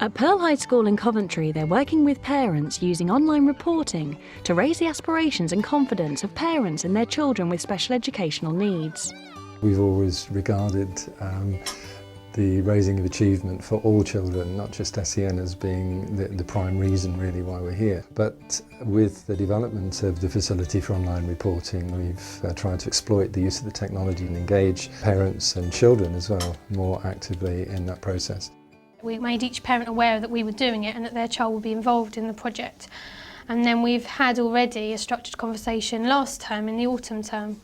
At Hyde School in Coventry, they're working with parents using online reporting to raise the aspirations and confidence of parents and their children with special educational needs. We've always regarded the raising of achievement for all children, not just SEN, as being the prime reason really why we're here. But with the development of the facility for online reporting, we've tried to exploit the use of the technology and engage parents and children as well more actively in that process. We made each parent aware that we were doing it and that their child would be involved in the project. And then we've had already a structured conversation last term, in the autumn term.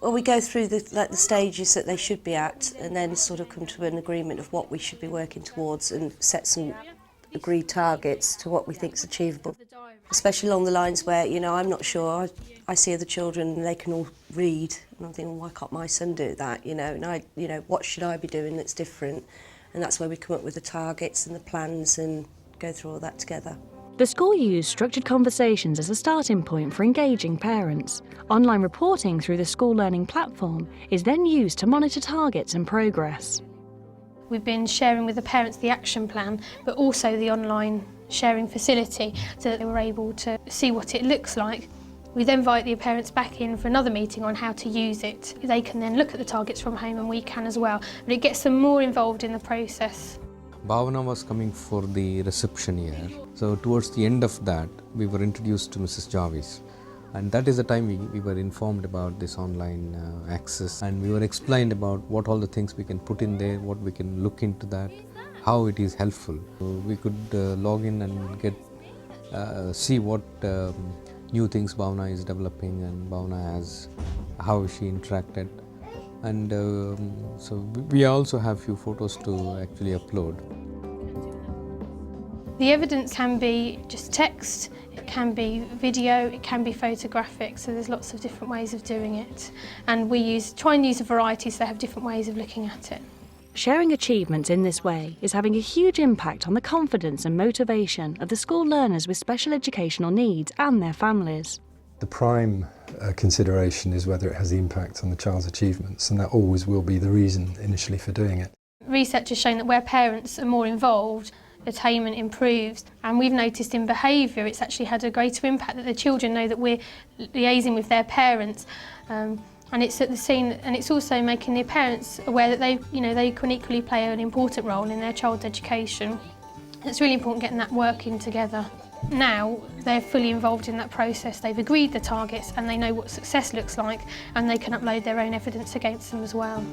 Well, we go through the stages that they should be at and then sort of come to an agreement of what we should be working towards and set some agreed targets to what we think is achievable. Especially along the lines where, you know, I'm not sure, I see other children and they can all read and I'm thinking, well, why can't my son do that, you know, and what should I be doing that's different? And that's where we come up with the targets and the plans and go through all that together. The school used structured conversations as a starting point for engaging parents. Online reporting through the school learning platform is then used to monitor targets and progress. We've been sharing with the parents the action plan, but also the online sharing facility so that they were able to see what it looks like. We then invite the parents back in for another meeting on how to use it. They can then look at the targets from home and we can as well, but it gets them more involved in the process. Bhavana was coming for the reception year, so towards the end of that we were introduced to Mrs. Jarvis, and that is the time we were informed about this online access, and we were explained about what all the things we can put in there, what we can look into that, how it is helpful. So we could log in and get see what new things Bhavana is developing and Bhavana has, how she interacted. And so we also have few photos to actually upload. The evidence can be just text, it can be video, it can be photographic, so there's lots of different ways of doing it. And we try and use a variety so they have different ways of looking at it. Sharing achievements in this way is having a huge impact on the confidence and motivation of the school learners with special educational needs and their families. The prime consideration is whether it has the impact on the child's achievements, and that always will be the reason initially for doing it. Research has shown that where parents are more involved, attainment improves, and we've noticed in behaviour it's actually had a greater impact, that the children know that we're liaising with their parents, and it's at the scene, and it's also making the parents aware that they can equally play an important role in their child's education. It's really important getting that working together. Now they're fully involved in that process, they've agreed the targets and they know what success looks like, and they can upload their own evidence against them as well.